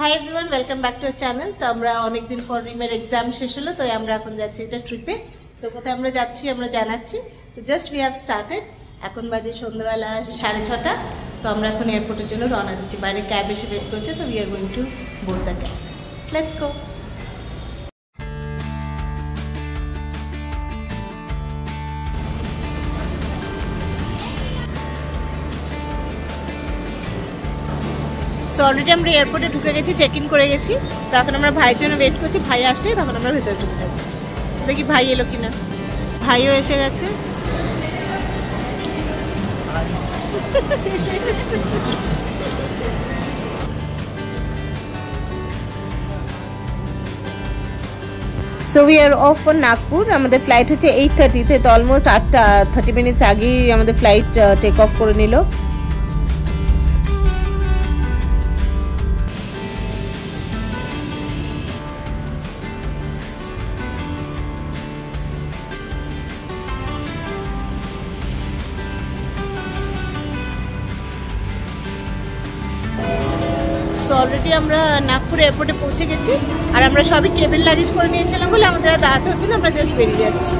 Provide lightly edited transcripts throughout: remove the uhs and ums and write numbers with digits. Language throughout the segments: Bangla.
Hi everyone, welcome back to our channel. তো আমরা অনেক দিন পর রিমের এক্সাম শেষ হলো, তো আমরা এখন যাচ্ছি এটা ট্রিপে। সো কোথায় আমরা যাচ্ছি আমরা জানাচ্ছি। তো জাস্ট উই হ্যাভ স্টার্টেড। এখন বাজে সন্ধ্যাবেলা 6:30। তো আমরা এখন এয়ারপোর্টের জন্য রওনা দিচ্ছি। বাইরে ক্যাব এসে ওয়েট করছে, তো we are going to board the cab. Let's go. So already আমরা এয়ারপোর্টে ঢুকে গেছি, চেক ইন করে গেছি। তো এখন আমরা ভাইয়ের জন্য ওয়েট করছি। ভাই আসলে তখন আমরা ভেতরে ঢুকে যাবো। দেখি ভাই এলো কিনা। ভাইও এসে গেছে। So we are of for Nagpur. আমাদের ফ্লাইট হচ্ছে 8:30-তে, তো অলমোস্ট 8:30 মিনিটস আগেই আমাদের ফ্লাইট টেক অফ করে নিল। সো অলরেডি আমরা নাগপুর এয়ারপোর্টে পৌঁছে গেছি। আর আমরা সবই কেবিন লাগেজ করে নিয়েছিলাম বলে আমাদের আর দাঁড়াতে হচ্ছে না, আমরা জাস্ট বেরিয়ে যাচ্ছি।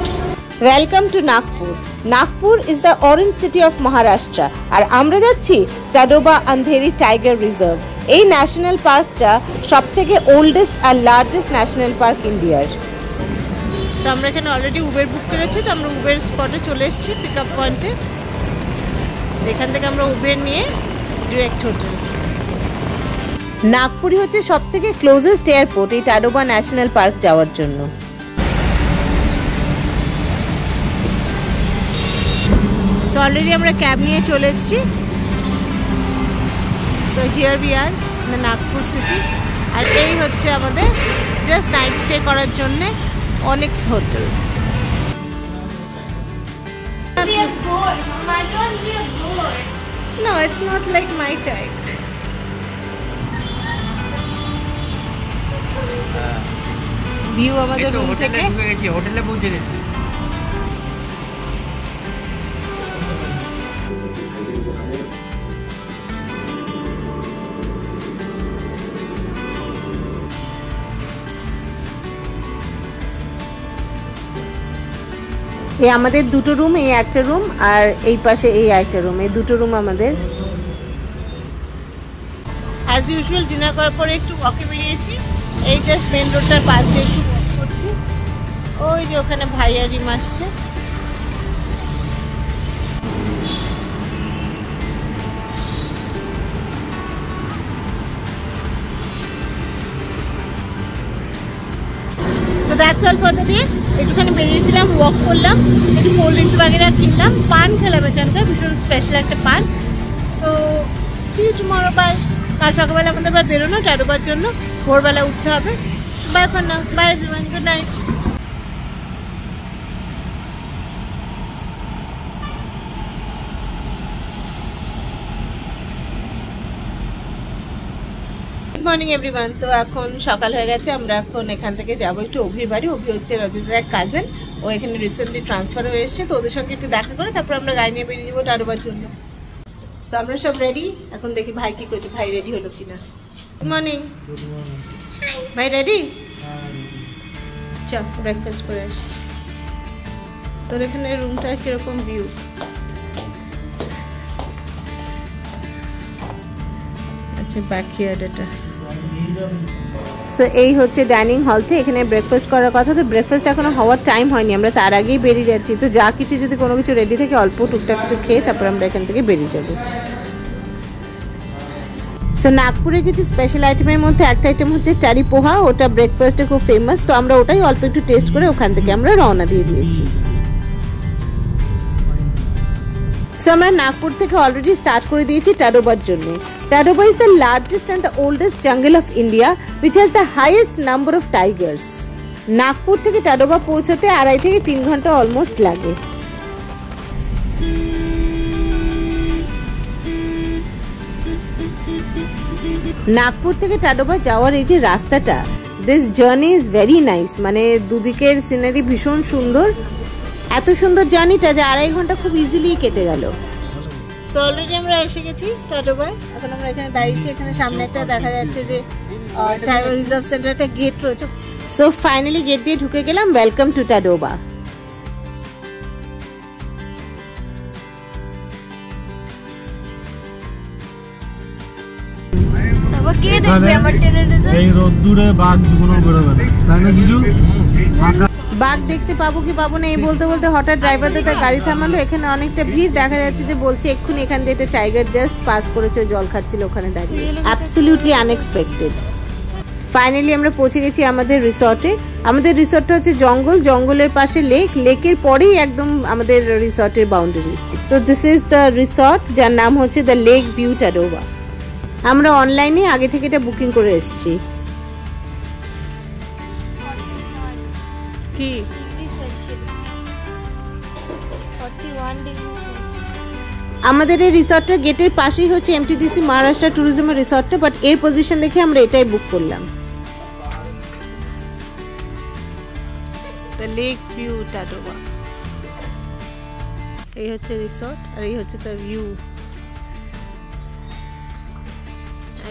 Welcome to Nagpur. Nagpur is the orange city of Maharashtra. আর আমরা যাচ্ছি টাডোবা আন্ধেরি টাইগার রিজার্ভ। এই ন্যাশনাল পার্কটা সব থেকে ওল্ডেস্ট আর লার্জেস্ট ন্যাশনাল পার্ক ইন্ডিয়ার। সো আমরা এখানে অলরেডি উবের বুক করেছি, তো আমরা উবের স্পটে চলে এসেছি, পিক আপ পয়েন্টে। এখান থেকে আমরা উবের নিয়ে ডিরেক্ট হোটেল। নাগপুরই হচ্ছে সব থেকে ক্লোজেস্ট এয়ারপোর্ট এই টাডোবা ন্যাশনাল পার্ক যাওয়ার জন্য। সো অলরেডি আমরা ক্যাব নিয়ে চলে এসেছি। So here we are in the Nagpur city. আর এই হচ্ছে আমাদের জাস্ট নাইট স্টে করার জন্য annex hotel. No, it's not like my type. View আমাদের রুম থেকে হোটেলে পৌঁছে গেছি। এই আমাদের দুটো রুম, এই একটা রুম আর এই পাশে এই একটা রুম, এই দুটো রুম আমাদের। অ্যাজ ইউজুয়াল ডিনার করার পরে একটু ওয়াকে বেরিয়েছি। এই জাস্ট মেন রোডটার পাশে একটু ওয়াক করছি। ওই যে ওখানে ভাই আর রিম আসছে। So that's all for the day. একটুখানি বেরিয়েছিলাম, ওয়াক করলাম, একটু কোল্ড ড্রিঙ্কস বাগেরা কিনলাম, পান খেলাম এখানকার, ভীষণ স্পেশাল একটা পান। So see you tomorrow, bye. কাল সকালবেলা আমাদের আবার বেরোনো টাডোবার জন্য, ভোরবেলা উঠতে হবে। Bye for now, bye everyone, good night. Good morning everyone. তো এখন সকাল হয়ে গেছে, আমরা এখন এখান থেকে যাবো একটু অভির বাড়ি। অভি হচ্ছে রজিতার এক কাজিন, ও এখানে রিসেন্টলি ট্রান্সফার হয়ে এসেছে। তো ওদের সঙ্গে একটু দেখা করে তারপর আমরা গাড়ি নিয়ে বেরিয়ে যাবো টাডোবার জন্য। সো আমরা সব রেডি। এখন দেখি ভাই কি করছে, ভাই রেডি হলো কিনা। গুড মর্নিং ভাই, রেডি? চল ব্রেকফাস্ট করে আসি। তোর এখানে রুমটা কিরকম ভিউ? আচ্ছা, ব্যাকইয়ার্ড এটা। সো এই হচ্ছে ডাইনিং হলটা, এখানে ব্রেকফাস্ট করার কথা। তো ব্রেকফাস্ট এখনো হওয়ার টাইম হয়নি, আমরা তার আগেই বেরিয়ে যাচ্ছি। তো যা কিছু যদি কোনো কিছু রেডি থাকে অল্প টুকটাক একটু খেয়ে তারপর আমরা এখান থেকে বেরিয়ে যাবো। সো নাগপুরের কিছু স্পেশাল আইটেমের মধ্যে একটা আইটেম হচ্ছে চারি পোহা, ওটা ব্রেকফাস্টে খুব ফেমাস। তো আমরা ওটাই অল্প একটু টেস্ট করে ওখান থেকে আমরা রওনা দিয়ে দিয়েছি। সো আমরা নাগপুর থেকে অলরেডি স্টার্ট করে দিয়েছি টাডোবার জন্য। টাডোবা is the largest and the oldest jungle of India, which has the highest number of tigers. Nagpur থেকে টাডোবা পৌঁছাতে 2.5 থেকে 3 ঘন্টা অলমোস্ট লাগে। নাগপুর থেকে টাডোবা যাওয়ার এই যে রাস্তাটা, this journey is very nice. মানে দুদিকের সিনারি ভীষণ সুন্দর। এত সুন্দর জার্নিটা যে 2.5 ঘন্টা খুব ইজিলি কেটে গেল। সো অলরেডি আমরা এসে গেছি টাডোবায়। এখন আমরা এখানে দাঁড়িয়েছি, এখানে সামনে একটা দেখা যাচ্ছে যে রিজার্ভ সেন্টার একটা গেট রয়েছে। সো ফাইনালি গেট দিয়ে ঢুকে গেলাম। Welcome to টাডোবা। কে দেখবে আমার ট্রেনের রেজাল্ট? এই রোদ্দুরে বাঘ জীবনও বেরোবে না, তাই না জিজু? বাঘ দেখতে পাবো কি পাবো না এই বলতে বলতে হঠাৎ ড্রাইভার দাদা গাড়ি থামালো। এখানে অনেকটা ভিড় দেখা যাচ্ছে, যে বলছে এক্ষুনি এখান দিয়ে একটা টাইগার জাস্ট পাস করেছে, জল খাচ্ছিল ওখানে দাঁড়িয়ে। Absolutely unexpected. ফাইনালি আমরা পৌঁছে গেছি আমাদের রিসর্টে। আমাদের রিসর্টটা হচ্ছে জঙ্গলের পাশে লেক, লেকের পরেই একদম আমাদের রিসর্টের boundary. So this is the resort, যার নাম হচ্ছে দ্য লেক ভিউ টাডোবা। আমরা অনলাইনে আগে থেকে এটা বুকিং করে এসেছি। কি আমাদের এই রিসর্টটা গেটের পাশেই হচ্ছে এমটিডিসি মহারাষ্ট্র ট্যুরিজমের রিসর্টটা, বাট এর পজিশন দেখে আমরা এটাই বুক করলাম। দ্য লেক ভিউ টাডোবা, এই হচ্ছে রিসর্ট আর এই হচ্ছে দ্য ভিউ,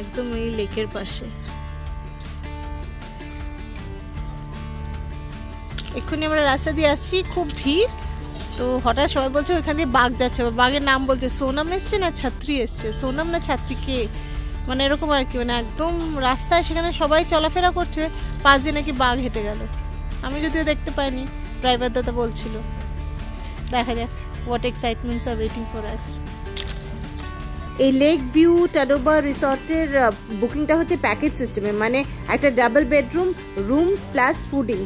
একদম এই লেকের পাশে। এক্ষুনি আমরা রাস্তা দিয়ে আসছি, খুব ভিড়। তো হঠাৎ সবাই বলছে ওইখান দিয়ে বাঘ যাচ্ছে, বাঘের নাম বলছে, সোনাম এসছে না ছাত্রী এসছে, সোনাম না ছাত্রী কে, মানে এরকম আর কি। মানে একদম রাস্তায় সেখানে সবাই চলাফেরা করছে, পাশ দিয়ে নাকি বাঘ হেঁটে গেল। আমি যদিও দেখতে পাইনি, ড্রাইভার দাদা বলছিল। দেখা যাক what excitements are waiting for us. এই লেক ভিউ টাডোবা রিসর্টের বুকিংটা হচ্ছে প্যাকেজ সিস্টেমে, মানে একটা ডাবল বেডরুম, রুমস প্লাস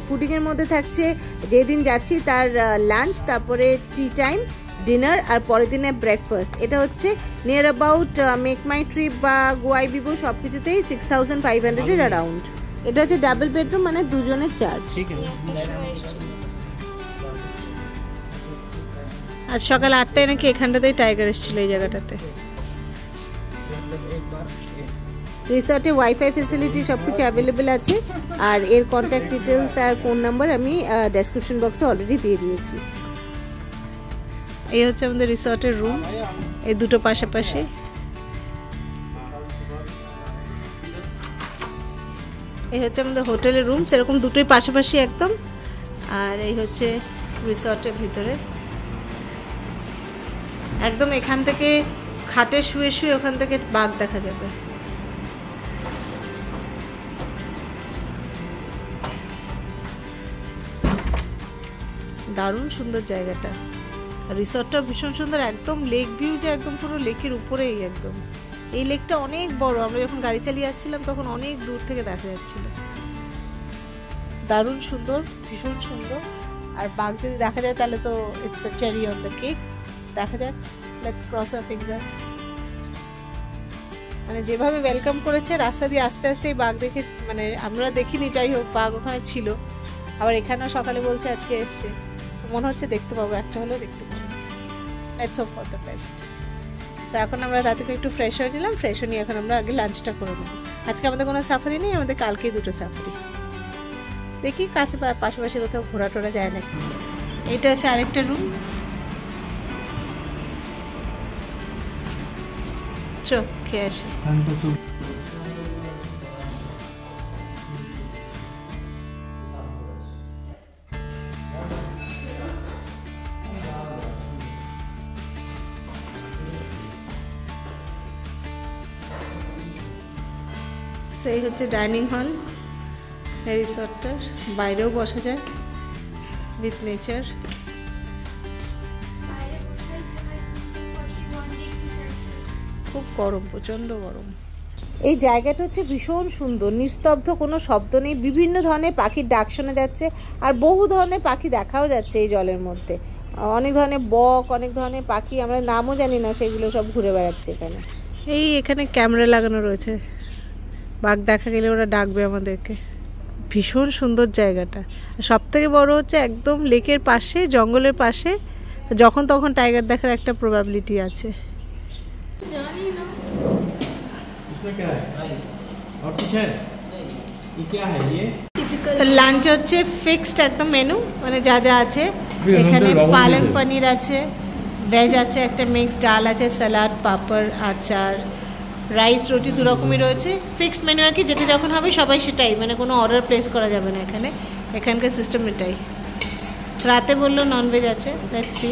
ফুডিংয়ের মধ্যে থাকছে যেদিন যাচ্ছি তার লাঞ্চ, তারপরে টি টাইম, ডিনার আর পরের দিনে ব্রেকফাস্ট। এটা হচ্ছে near about make my trip বা গোয়াই বিবো সব কিছুতেই 6500 অ্যারাউন্ড। এটা হচ্ছে ডাবল বেডরুম, মানে দুজনের চার্জ। আজ সকাল 8টায় নাকি এখানটাতেই টাইগার এসেছিল এই জায়গাটাতে। রিসর্টে ওয়াইফাই ফেসিলিটি সব কিছু অ্যাভেলেবেল আছে, আর এর কন্ট্যাক্ট ডিটেলস আর ফোন নাম্বার আমি ডেসক্রিপশন বক্সে অলরেডি দিয়ে দিয়েছি। এই হচ্ছে আমাদের রিসর্টের রুম, এই দুটো পাশাপাশি। এই হচ্ছে আমাদের হোটেলের রুম, সেরকম দুটোই পাশাপাশি একদম। আর এই হচ্ছে রিসর্টের ভিতরে একদম, এখান থেকে খাটে শুয়ে শুয়ে ওখান থেকে বাঘ দেখা যাবে। দারুণ সুন্দর জায়গাটা, রিসর্টটা ভীষণ সুন্দর, একদম লেক ভিউ, যে একদম পুরো লেকের উপরেই একদম। এই লেকটা অনেক বড়, আমরা যখন গাড়ি চালিয়ে আসছিলাম তখন অনেক দূর থেকে দেখা যাচ্ছিল। দারুণ সুন্দর, ভীষণ সুন্দর। আর বাঘ যদি দেখা যায় তাহলে তো it's a cherry on the cake. দেখা যাক, লেটস ক্রস আওয়ার ফিঙ্গার। মানে যেভাবে ওয়েলকাম করেছে রাস্তা দিয়ে আস্তে আস্তে বাঘ দেখে, মানে আমরা দেখিনি, যাই হোক বাঘ ওখানে ছিল। আবার এখানেও সকালে বলছে আজকে এসছে, মনে হচ্ছে দেখতে পাবো, একটা হলেও দেখতে পাবো। Let's hope for the best. তো এখন আমরা তাদেরকে একটু ফ্রেশ হয়ে নিলাম, ফ্রেশ হয়ে নিয়ে এখন আমরা আগে লাঞ্চটা করে নেবো। আজকে আমাদের কোনো সাফারি নেই, আমাদের কালকেই দুটো সাফারি। দেখি কাছে পাশাপাশি কোথাও ঘোরা টোরা যায় নাকি। এইটা হচ্ছে আরেকটা রুম, চো খেয়ে আসি। সেই হচ্ছে ডাইনিং হল এই রিসর্টটার, বাইরেও বসা যায় উইথ নেচার। খুব গরম, প্রচণ্ড গরম। এই জায়গাটা হচ্ছে ভীষণ সুন্দর, নিস্তব্ধ, কোনো শব্দ নেই, বিভিন্ন ধরনের পাখির ডাক শোনা যাচ্ছে, আর বহু ধরনের পাখি দেখাও যাচ্ছে এই জলের মধ্যে। অনেক ধরনের বক, অনেক ধরনের পাখি, আমরা নামও জানি না, সেগুলো সব ঘুরে বেড়াচ্ছে এখানে। এই এখানে ক্যামেরা লাগানো রয়েছে, বাঘ দেখা গেলে ওরা ডাকবে আমাদেরকে। ভীষণ সুন্দর জায়গাটা, সব থেকে বড় হচ্ছে একদম লেকের পাশে, জঙ্গলের পাশে, যখন তখন টাইগার দেখার একটা প্রবাবিলিটি আছে। তো লাঞ্চ হচ্ছে ফিক্সড একদম মেনু, মানে যা যা আছে। এখানে পালং পনির আছে, ভেজ আছে, একটা মিক্স ডাল আছে, স্যালাড, পাঁপড়, আচার, রাইস, রুটি, দু রকমই রয়েছে। ফিক্সড মেনু আর কি, যেটা যখন হবে সবাই সেটাই, মানে কোনো অর্ডার প্লেস করা যাবে না এখানে, এখানকার সিস্টেম এটাই। রাতে বললো ননভেজ আছে, লেটস সি।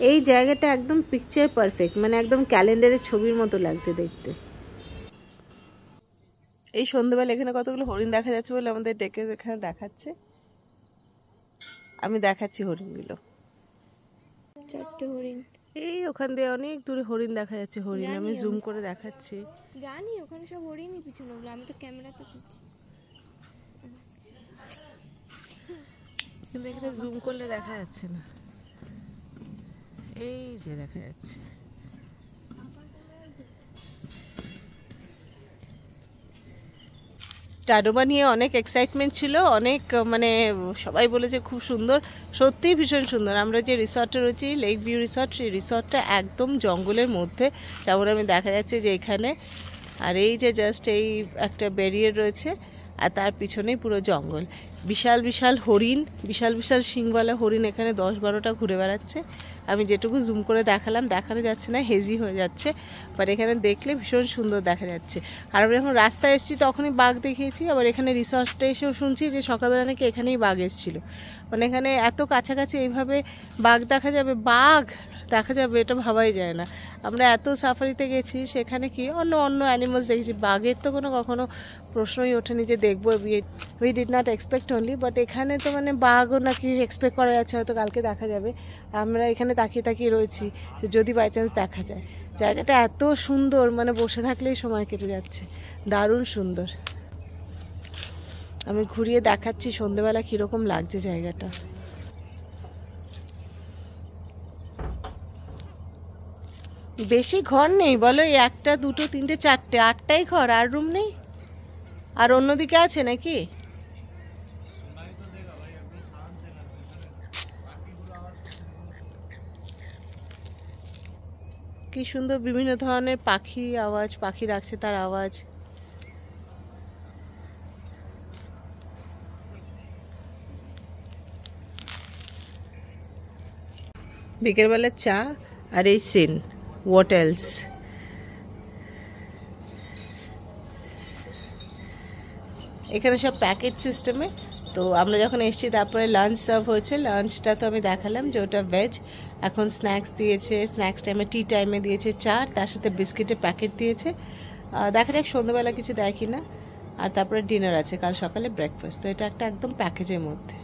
এই জায়গাটা একদম পিকচার পারফেক্ট, মানে একদম ক্যালেন্ডারের ছবির মতো লাগছে দেখতে। এই সন্ধ্যেবেলা এখানে কতগুলো হরিণ দেখা যাচ্ছে বলে আমাদের ডেকে এখানে দেখাচ্ছে, আমি দেখাচ্ছি হরিণগুলো। 4টে হরিণ, এই ওখান দিয়ে অনেক দূরে হরিণ দেখা যাচ্ছে, হরিণ আমি জুম করে দেখাচ্ছি। জানি ওখানে সব হরিণই পিছনে, ওগুলো আমি তো ক্যামেরাতে খুঁজছি। কিন্তু এখানে জুম করলে দেখা যাচ্ছে না, এই যে দেখা যাচ্ছে। টাডোবা নিয়ে অনেক এক্সাইটমেন্ট ছিল, অনেক মানে সবাই বলেছে খুব সুন্দর, সত্যিই ভীষণ সুন্দর। আমরা যে রিসর্টে রয়েছি, লেক ভিউ রিসর্ট, সেই রিসর্টটা একদম জঙ্গলের মধ্যে, যেমন আমি দেখা যাচ্ছে যে এখানে, আর এই যে জাস্ট এই একটা ব্যারিয়ার রয়েছে, আর তার পিছনেই পুরো জঙ্গল। বিশাল বিশাল হরিণ, বিশাল বিশাল শিংওয়ালা হরিণ এখানে 10-12টা ঘুরে বেড়াচ্ছে। আমি যেটুকু জুম করে দেখালাম, দেখানো যাচ্ছে না, হেজি হয়ে যাচ্ছে, বাট এখানে দেখলে ভীষণ সুন্দর দেখা যাচ্ছে। আর আমি যখন রাস্তায় এসেছি তখনই বাঘ দেখিয়েছি, আবার এখানে রিসর্টে এসেও শুনছি যে সকালবেলা নাকি এখানেই বাঘ এসেছিলো। মানে এখানে এত কাছাকাছি এইভাবে বাঘ দেখা যাবে, বাঘ দেখা যাবে, এটা ভাবাই যায় না। আমরা এত সাফারিতে গেছি, সেখানে কি অন্য অন্য অ্যানিমালস দেখেছি, বাঘের তো কখনো প্রশ্নই ওঠেনি যে দেখবো, we did not expect only, but এখানে তো মানে বাঘও নাকি এক্সপেক্ট করা যাচ্ছে হয়তো কালকে দেখা যাবে। আমরা এখানে তাকিয়ে তাকিয়ে রয়েছি যে যদি বাই চান্স দেখা যায়। জায়গাটা এত সুন্দর, মানে বসে থাকলেই সময় কেটে যাচ্ছে, দারুণ সুন্দর। আমি ঘুরিয়ে দেখাচ্ছি সন্ধেবেলা কীরকম লাগছে জায়গাটা। বেশি ঘর নেই বলো, এই 1, 2, 3, 4, 8টাই ঘর, আর রুম নেই? আর অন্যদিকে আছে নাকি? কি সুন্দর বিভিন্ন ধরনের পাখি আওয়াজ, পাখি রাখছে তার আওয়াজ। বিকেলবেলা চা আর এই সিন, হোয়াট এলস। এখানে সব প্যাকেজ সিস্টেমে, তো আমরা যখন এসেছি তারপরে লাঞ্চ সার্ভ হয়েছে, লাঞ্চটা তো আমি দেখালাম যে ওটা ভেজ। এখন স্ন্যাক্স দিয়েছে, স্ন্যাক্স টাইমে, টি টাইমে দিয়েছে চা, তার সাথে বিস্কিটের প্যাকেট দিয়েছে। দেখা যাক সন্ধ্যাবেলা কিছু দেয় কি না। আর তারপরে ডিনার আছে, কাল সকালে ব্রেকফাস্ট। তো এটা একটা একদম প্যাকেজের মধ্যে।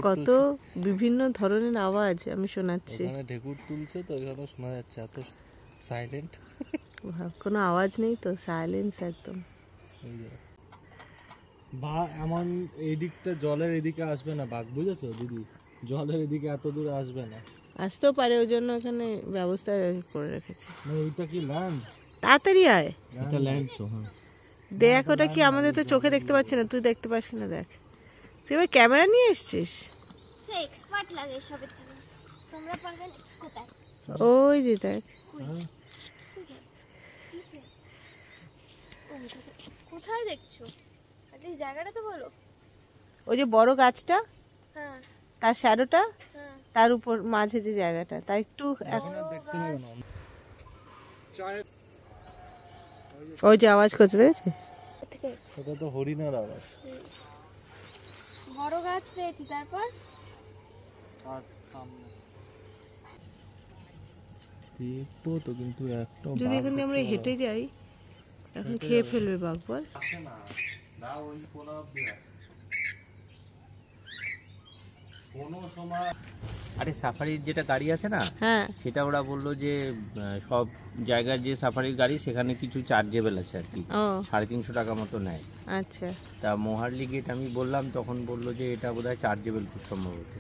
কত বিভিন্ন ধরনের আওয়াজ আমি শোনাচ্ছি, ঢেকুর তুলছে তো এখানে শোনা যাচ্ছে, এত সাইলেন্ট, কোনো আওয়াজ নেই তো, সাইলেন্স একদম। বা এমন এই দিকটা জলের এদিকে আসবে না বাঘ, বুঝেছো দিদি, জলের এদিকে এত দূরে আসবে না, আসতেও পারে, ওই জন্য এখানে ব্যবস্থা করে রেখেছে। এইটা কি ল্যান্ড? তাড়াতাড়ি আয়, এটা ল্যান্ড তো, হ্যাঁ দেখ ওটা কি, আমাদের তো চোখে দেখতে পাচ্ছি না, তুই দেখতে পাচ্ছি না, দেখ। তুই এবার ক্যামেরা নিয়ে এসছিস? সে এক্সপার্ট লাগে সবের জন্য, তোমরা পারবে না কোথায়? ওই যে দেখ, কোথায় দেখছো? এই জায়গাটা তো বলো। ওই যে বড় গাছটা, হ্যাঁ তার শ্যাডোটা, হ্যাঁ, তার উপর মাঝে যে জায়গাটা, তাই একটু দেখতে হবে না। ওই যে আওয়াজ করছে, দেখেছি? সেটা তো হরিণের আওয়াজ। বড় গাছ পেয়েছি, তারপর দেখবো তো, কিন্তু একটা যদি এখান দিয়ে আমরা হেঁটে যাই, এখন খেয়ে ফেলবে বাঘ, বল। আরে সাফারির যেটা গাড়ি আছে না, হ্যাঁ, সেটা ওরা বললো যে সব জায়গার যে সাফারির গাড়ি সেখানে কিছু চার্জেবল আছে আর কি, ও 350 টাকা মতো নেয়। আচ্ছা, তা মোহারলি গেট আমি বললাম, তখন বললো যে এটা বোধহয় চার্জেবল খুব সম্ভবত,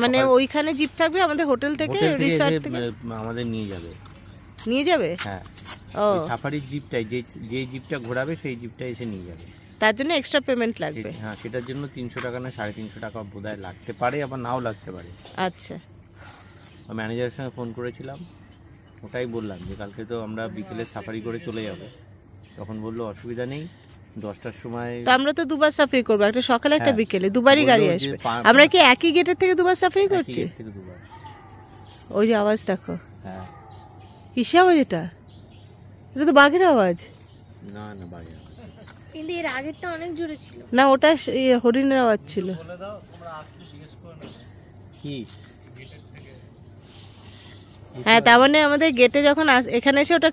মানে ওইখানে জিপ থাকবে আমাদের হোটেল থেকে, হোটেল থেকে রিসর্ট এসে থেকে আমাদের নিয়ে যাবে। নিয়ে যাবে? হ্যাঁ, ও ওই সাফারির জিপটাই, যে জিপটা ঘোরাবে সেই জিপটা এসে নিয়ে যাবে। তার জন্য এক্সট্রা পেমেন্ট লাগবে? হ্যাঁ, সেটার জন্য 300 টাকা না 350 টাকা বোধহয় লাগতে পারে, আবার নাও লাগতে পারে। আচ্ছা, ম্যানেজারের সঙ্গে ফোন করেছিলাম, ওটাই বললাম যে কালকে তো আমরা বিকেলে সাফারি করে চলে যাব। তখন বললো অসুবিধা নেই, 10টার সময়। তো আমরা তো দুবার সাফারি করবো, একটা সকালে একটা হ্যাঁ, বিকেলে, দুবারই গাড়ি বললো যে আসবে। আমরা কি একই গেটের থেকে দুবার সাফারি করছি? একই gate থেকে দুবার। ওই যে আওয়াজ দেখো, হ্যাঁ, কিসে আওয়াজ এটা? এটা তো বাঘের আওয়াজ। না না বাড়ি কিন্তু এর আগেরটা অনেক জোরে ছিল। না, ওটা হরিণের আওয়াজ ছিল। কি হ্যাঁ, তার মানে আমাদের গেটে যখন এখানে এসে ওটা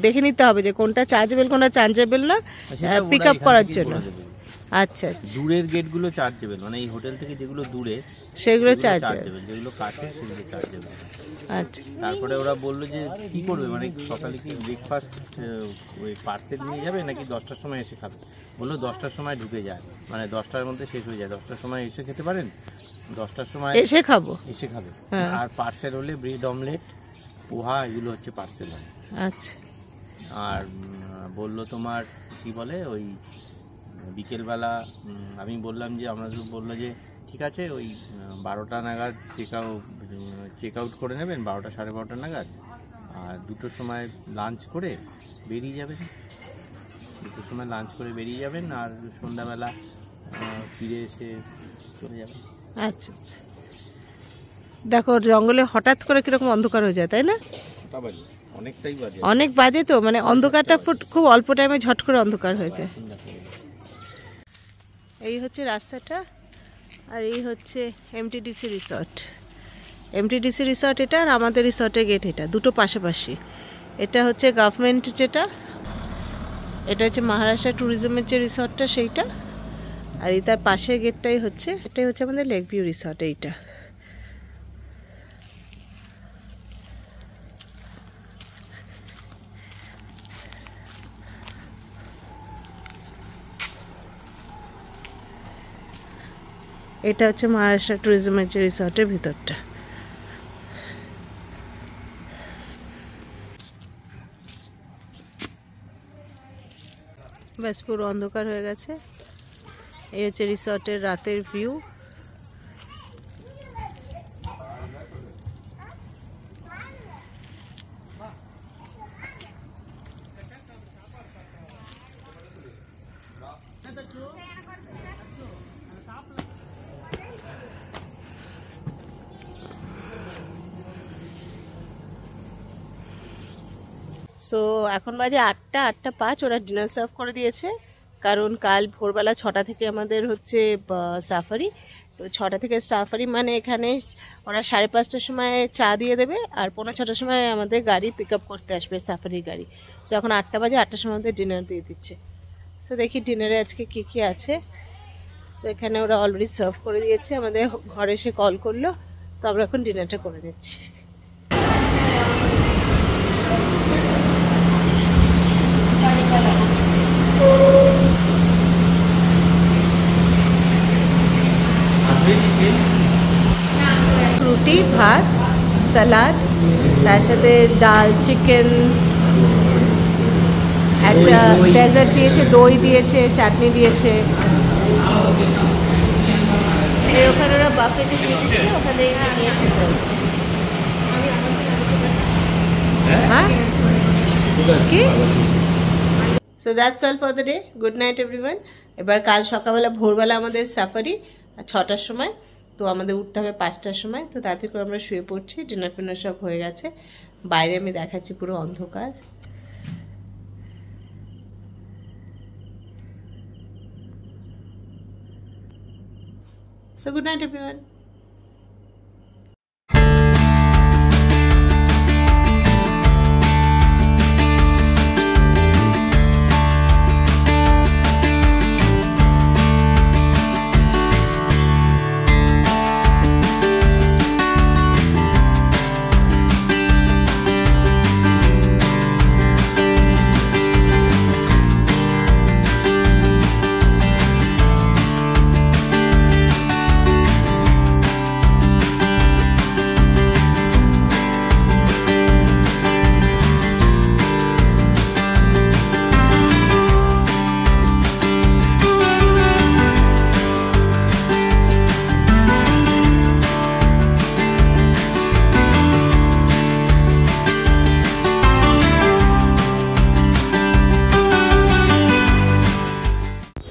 দেখে নিতে হবে যে কোনটা চার্জেবল কোনটা চার্জেবল না, পিক আপ করার জন্য। আচ্ছা আচ্ছা, দূরের গেটগুলো চার্জেবল, মানে এই হোটেল থেকে যেগুলো দূরে সেগুলো চার্জেবল। চার্জেবল, যেগুলো কাছে সেগুলো চার্জেবল। আচ্ছা, তারপরে ওরা বললো যে কি করবে, মানে সকালে কি ব্রেকফাস্ট ওই পার্সেল নিয়ে যাবে নাকি 10টার সময় এসে খাবে? বললো 10টার সময় ঢুকে যায়, মানে 10টার মধ্যে শেষ হয়ে যায়। 10টার সময় এসে খেতে পারেন, 10টার সময় এসে খাবো। এসে খাবে। হ্যাঁ। আর পার্সেল হলে ব্রেড অমলেট, পোহা, এগুলো হচ্ছে পার্সেল হয়। আচ্ছা, আর বললো তোমার কি বলে ওই বিকেলবেলা আমি বললাম যে আমাদের বললো যে ঠিক আছে ওই 12টা নাগাদ চেক আউট করে নেবেন, 12টা সাড়ে 12টা নাগাদ, আর 2টোর সময় লাঞ্চ করে বেরিয়ে যাবেন। 2টোর সময় লাঞ্চ করে বেরিয়ে যাবেন, আর সন্ধ্যাবেলা ফিরে এসে চলে যাবেন। আচ্ছা আচ্ছা। দেখো জঙ্গলে হঠাৎ করে কিরকম অন্ধকার হয়ে যায়, তাই না? কটা বাজে? অনেকটাই বাজে, অনেক বাজে তো, মানে অন্ধকারটা খুব অল্প টাইমে ঝট করে অন্ধকার হয়ে যায়। এই হচ্ছে রাস্তাটা, আর এই হচ্ছে এমটিডিসি রিসর্ট। এমটিডিসি রিসর্ট এটা, আর আমাদের রিসর্টের গেট এটা, দুটো পাশাপাশি। এটা হচ্ছে গভর্নমেন্ট যেটা, এটা হচ্ছে মহারাষ্ট্র ট্যুরিজমের যে রিসর্টটা সেইটা, আর এই তার পাশের গেটটাই হচ্ছে, এটাই হচ্ছে আমাদের লেক ভিউ রিসর্ট। এইটা এটা হচ্ছে মহারাষ্ট্র ট্যুরিজমের যে রিসর্টের ভিতরটা। ব্যাস পুরো অন্ধকার হয়ে গেছে। এই হচ্ছে রিসর্টের রাতের ভিউ। সো এখন বাজে 8টা 5, ওরা ডিনার সার্ভ করে দিয়েছে, কারণ কাল ভোরবেলা 6টা থেকে আমাদের হচ্ছে সাফারি। তো 6টা থেকে সাফারি মানে এখানে ওরা 5:30টার সময় চা দিয়ে দেবে, আর 5:45টার সময় আমাদের গাড়ি পিক আপ করতে আসবে, সাফারি গাড়ি। সো এখন 8টা বাজে, 8টার সময় আমাদের ডিনার দিয়ে দিচ্ছে। সো দেখি ডিনারে আজকে কী কী আছে। সো এখানে ওরা অলরেডি সার্ভ করে দিয়েছে, আমাদের ঘরে এসে কল করলো, তো আমরা এখন ডিনারটা করে দিচ্ছি। রুটি, ভাত, স্যালাড, তার সাথে ডাল, চিকেন, একটা ডেজার্ট দিয়েছে, দই দিয়েছে, চাটনি দিয়েছে। ওখানে ওরা বাফেতে দিয়ে দিচ্ছে, ওখানে নিয়ে খেতে হচ্ছে। হ্যাঁ কি? So that's all for the day. Good night everyone. এবার কাল সকালবেলা ভোরবেলা আমাদের সাফারি 6টার সময়, তো আমাদের উঠতে হবে 5টার সময়। তো তাতে করে আমরা শুয়ে পড়ছি, ডিনার ফিনার সব হয়ে গেছে। বাইরে আমি দেখাচ্ছি পুরো অন্ধকার। So good night everyone.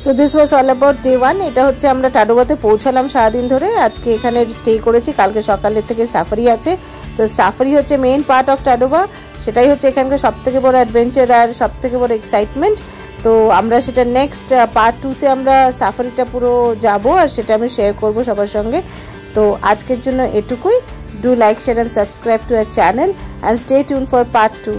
So this was all about day 1। এটা হচ্ছে আমরা টাডোবাতে পৌঁছালাম সারাদিন ধরে, আজকে এখানে স্টে করেছি, কালকে সকালের থেকে সাফারি আছে। তো সাফারি হচ্ছে মেইন পার্ট অফ টাডোবা, সেটাই হচ্ছে এখানকার সবথেকে বড় অ্যাডভেঞ্চার আর সবথেকে বড় এক্সাইটমেন্ট। তো আমরা সেটা নেক্সট পার্ট 2-তে আমরা সাফারিটা পুরো যাব আর সেটা আমি শেয়ার করব সবার সঙ্গে। তো আজকের জন্য এটুকুই। Do like, share and subscribe to our channel and stay tune for part 2।